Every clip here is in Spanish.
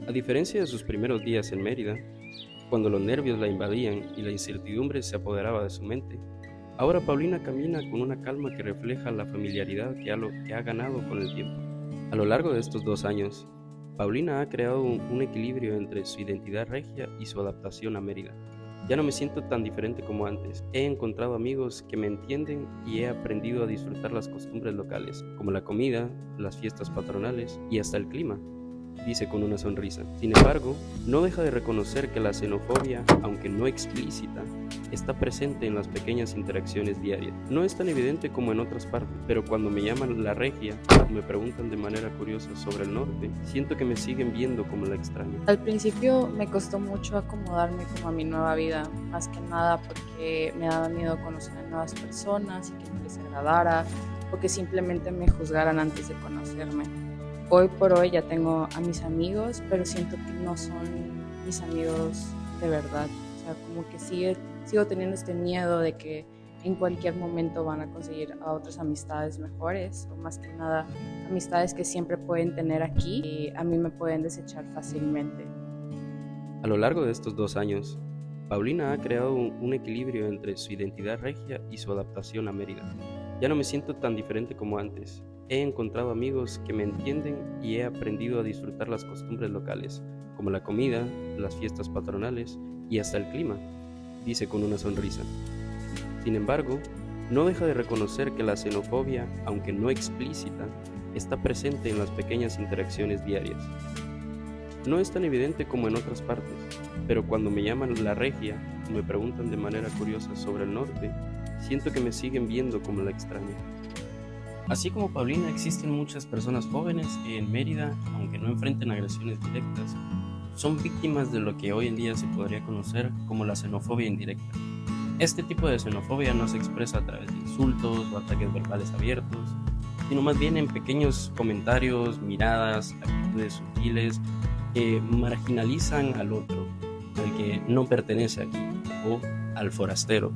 A diferencia de sus primeros días en Mérida, cuando los nervios la invadían y la incertidumbre se apoderaba de su mente, ahora Paulina camina con una calma que refleja la familiaridad que ha ganado con el tiempo. A lo largo de estos 2 años, Paulina ha creado un equilibrio entre su identidad regia y su adaptación a Mérida. Ya no me siento tan diferente como antes. He encontrado amigos que me entienden y he aprendido a disfrutar las costumbres locales, como la comida, las fiestas patronales y hasta el clima, dice con una sonrisa. Sin embargo, no deja de reconocer que la xenofobia, aunque no explícita, está presente en las pequeñas interacciones diarias. No es tan evidente como en otras partes, pero cuando me llaman la regia o me preguntan de manera curiosa sobre el norte, siento que me siguen viendo como la extraña. Al principio me costó mucho acomodarme como a mi nueva vida, más que nada porque me daba miedo conocer a nuevas personas y que no les agradara o que simplemente me juzgaran antes de conocerme. Hoy por hoy ya tengo a mis amigos, pero siento que no son mis amigos de verdad. O sea, como que sigo teniendo este miedo de que en cualquier momento van a conseguir a otras amistades mejores, o más que nada amistades que siempre pueden tener aquí y a mí me pueden desechar fácilmente. A lo largo de estos 2 años, Paulina ha creado un equilibrio entre su identidad regia y su adaptación a Mérida. Ya no me siento tan diferente como antes. He encontrado amigos que me entienden y he aprendido a disfrutar las costumbres locales, como la comida, las fiestas patronales y hasta el clima, dice con una sonrisa. Sin embargo, no deja de reconocer que la xenofobia, aunque no explícita, está presente en las pequeñas interacciones diarias. No es tan evidente como en otras partes, pero cuando me llaman la regia o me preguntan de manera curiosa sobre el norte, siento que me siguen viendo como la extraña. Así como Paulina, existen muchas personas jóvenes que en Mérida, aunque no enfrenten agresiones directas, son víctimas de lo que hoy en día se podría conocer como la xenofobia indirecta. Este tipo de xenofobia no se expresa a través de insultos o ataques verbales abiertos, sino más bien en pequeños comentarios, miradas, actitudes sutiles que marginalizan al otro, al que no pertenece aquí, o al forastero.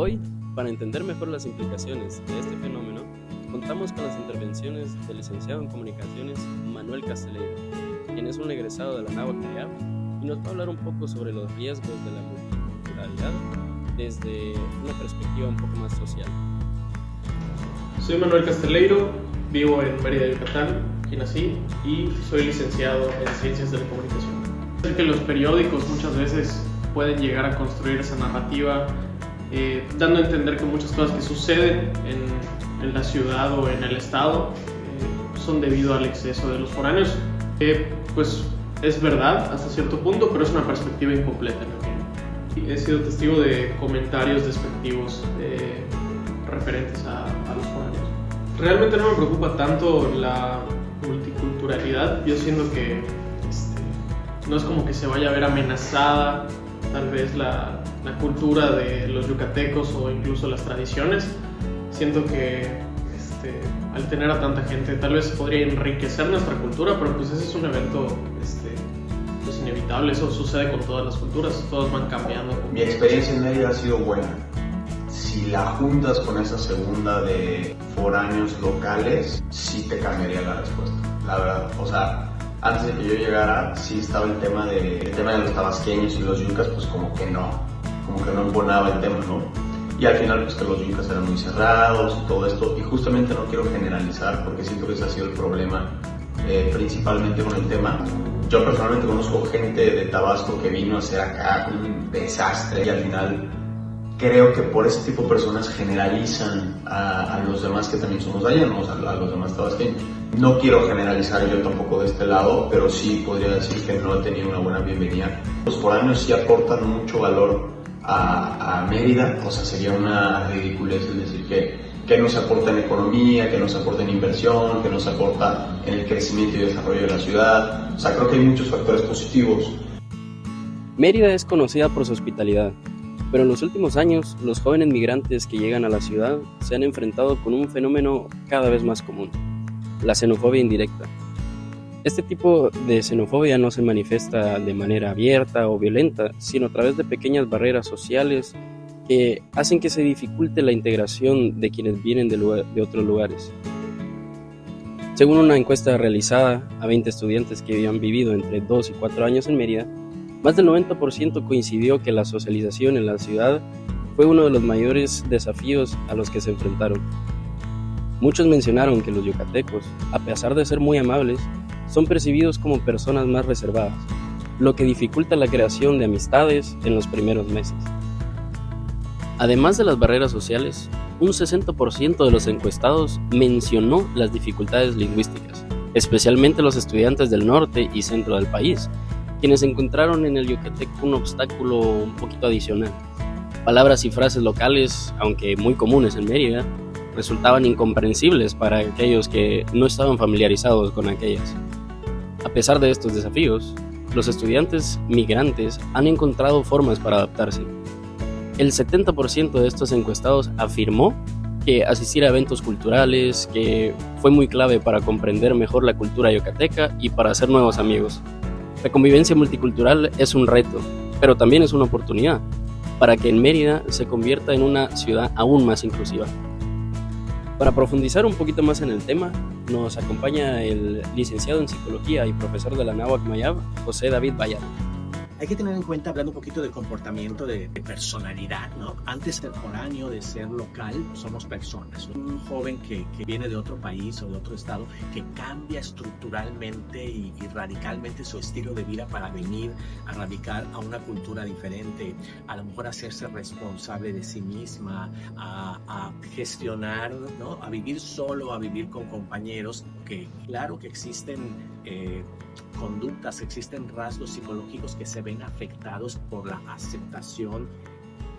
Hoy, para entender mejor las implicaciones de este fenómeno, contamos con las intervenciones del licenciado en Comunicaciones Manuel Casteleiro, quien es un egresado de la Anáhuac Mayab y nos va a hablar un poco sobre los riesgos de la multiculturalidad desde una perspectiva un poco más social. Soy Manuel Casteleiro, vivo en Mérida, Yucatán, aquí nací y soy licenciado en Ciencias de la Comunicación. Sé que los periódicos muchas veces pueden llegar a construir esa narrativa dando a entender que muchas cosas que suceden en la ciudad o en el estado son debido al exceso de los foráneos. Pues es verdad hasta cierto punto, pero es una perspectiva incompleta en mi opinión. He sido testigo de comentarios despectivos referentes a los foráneos. Realmente no me preocupa tanto la multiculturalidad. Yo siento que no es como que se vaya a ver amenazada tal vez la cultura de los yucatecos o incluso las tradiciones. Siento que al tener a tanta gente tal vez podría enriquecer nuestra cultura, pero pues ese es un evento pues inevitable. Eso sucede con todas las culturas, todos van cambiando. Mi experiencia en Mérida ha sido buena. Si la juntas con esa segunda de foráneos locales, sí te cambiaría la respuesta, la verdad. O sea, antes de que yo llegara, sí estaba el tema de los tabasqueños y los yucas, pues como que no embonaba el tema, ¿no? Y al final, pues que los yucas eran muy cerrados y todo esto, y justamente no quiero generalizar, porque siento que ese ha sido el problema principalmente con el tema. Yo personalmente conozco gente de Tabasco que vino a hacer acá un desastre, y al final creo que por ese tipo de personas generalizan a los demás que también somos allá, ¿no? O sea, a los demás tabasqueños. No quiero generalizar yo tampoco de este lado, pero sí podría decir que no he tenido una buena bienvenida. Los foráneos sí aportan mucho valor a Mérida, o sea, sería una ridiculez el decir que no se aporta en economía, que no se aporta en inversión, que no se aporta en el crecimiento y desarrollo de la ciudad. O sea, creo que hay muchos factores positivos. Mérida es conocida por su hospitalidad, pero en los últimos años los jóvenes migrantes que llegan a la ciudad se han enfrentado con un fenómeno cada vez más común: la xenofobia indirecta. Este tipo de xenofobia no se manifiesta de manera abierta o violenta, sino a través de pequeñas barreras sociales que hacen que se dificulte la integración de quienes vienen de otros lugares. Según una encuesta realizada a 20 estudiantes que habían vivido entre 2 y 4 años en Mérida, más del 90% coincidió que la socialización en la ciudad fue uno de los mayores desafíos a los que se enfrentaron. Muchos mencionaron que los yucatecos, a pesar de ser muy amables, son percibidos como personas más reservadas, lo que dificulta la creación de amistades en los primeros meses. Además de las barreras sociales, un 60% de los encuestados mencionó las dificultades lingüísticas, especialmente los estudiantes del norte y centro del país, quienes encontraron en el yucateco un obstáculo un poquito adicional. Palabras y frases locales, aunque muy comunes en Mérida, resultaban incomprensibles para aquellos que no estaban familiarizados con aquellas. A pesar de estos desafíos, los estudiantes migrantes han encontrado formas para adaptarse. El 70% de estos encuestados afirmó que asistir a eventos culturales, que fue muy clave para comprender mejor la cultura yucateca y para hacer nuevos amigos. La convivencia multicultural es un reto, pero también es una oportunidad para que en Mérida se convierta en una ciudad aún más inclusiva. Para profundizar un poquito más en el tema, nos acompaña el licenciado en Psicología y profesor de la Náhuac Mayab, José David Bayat. Hay que tener en cuenta, hablando un poquito de comportamiento, de personalidad, ¿no? Antes de ser foráneo, de ser local, somos personas. Un joven que viene de otro país o de otro estado, que cambia estructuralmente y radicalmente su estilo de vida para venir a radicar a una cultura diferente, a lo mejor hacerse responsable de sí misma, a gestionar, ¿no? A vivir solo, a vivir con compañeros, que claro que existen conductas, existen rasgos psicológicos que se ven afectados por la aceptación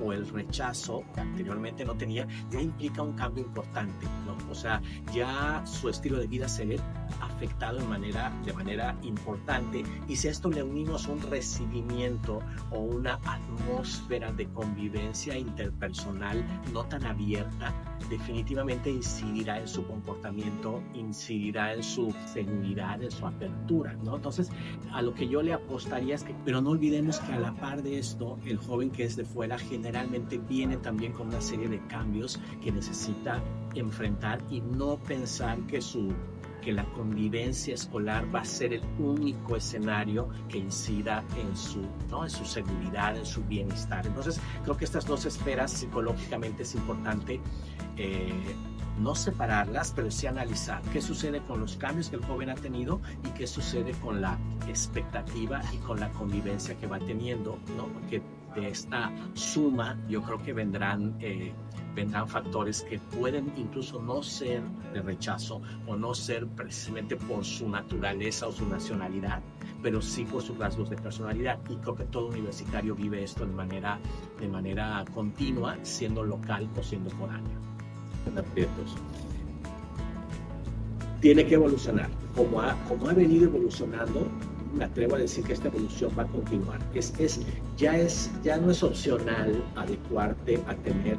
o el rechazo que anteriormente no tenía, ya implica un cambio importante, ¿no? O sea, ya su estilo de vida se ve afectado de manera importante, y si a esto le unimos un recibimiento o una atmósfera de convivencia interpersonal no tan abierta, definitivamente incidirá en su comportamiento, incidirá en su seguridad, en su apertura, ¿no? Entonces, a lo que yo le apostaría es que, pero no olvidemos que a la par de esto, el joven que es de fuera generalmente viene también con una serie de cambios que necesita enfrentar, y no pensar que la convivencia escolar va a ser el único escenario que incida en su seguridad, en su bienestar. Entonces, creo que estas dos esferas psicológicamente es importante no separarlas, pero sí analizar qué sucede con los cambios que el joven ha tenido y qué sucede con la expectativa y con la convivencia que va teniendo, ¿no? Porque de esta suma yo creo que vendrán factores que pueden incluso no ser de rechazo o no ser precisamente por su naturaleza o su nacionalidad, pero sí por sus rasgos de personalidad. Y creo que todo universitario vive esto de manera continua, siendo local o siendo foráneo. Tiene que evolucionar. Como ha venido evolucionando, me atrevo a decir que esta evolución va a continuar. Ya no es opcional adecuarte a tener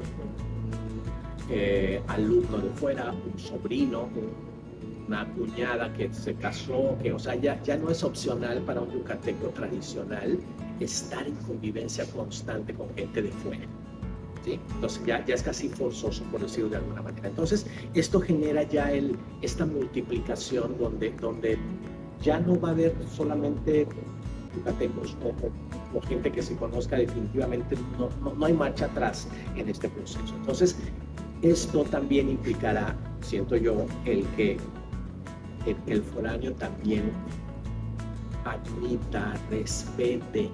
alumno de fuera, un sobrino, una cuñada que se casó, ya no es opcional para un yucateco tradicional estar en convivencia constante con gente de fuera, ¿sí? Entonces ya es casi forzoso, por decirlo de alguna manera. Entonces esto genera ya esta multiplicación donde ya no va a haber solamente yucatecos o gente que se conozca. Definitivamente no hay marcha atrás en este proceso. Entonces, esto también implicará, siento yo, el que el foráneo también admita, respete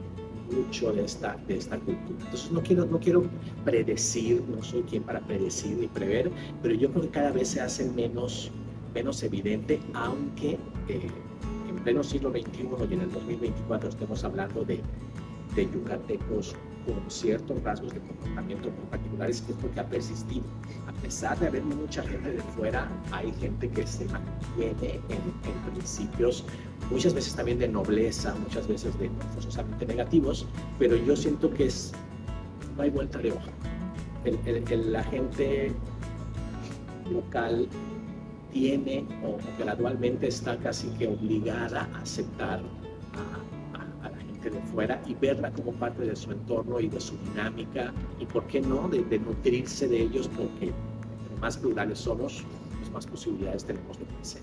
mucho de esta cultura. Entonces no quiero predecir, no soy quien para predecir ni prever, pero yo creo que cada vez se hace menos evidente, aunque en pleno siglo XXI y en el 2024 estemos hablando de yucatecos con ciertos rasgos de comportamiento muy particulares, que es porque ha persistido. A pesar de haber mucha gente de fuera, hay gente que se mantiene en principios, muchas veces también de nobleza, muchas veces de forzosamente negativos, pero yo siento que no hay vuelta de hoja. La gente local tiene o gradualmente está casi que obligada a aceptar a la gente de fuera y verla como parte de su entorno y de su dinámica, y por qué no, de nutrirse de ellos, porque entre más plurales somos, pues más posibilidades tenemos de crecer.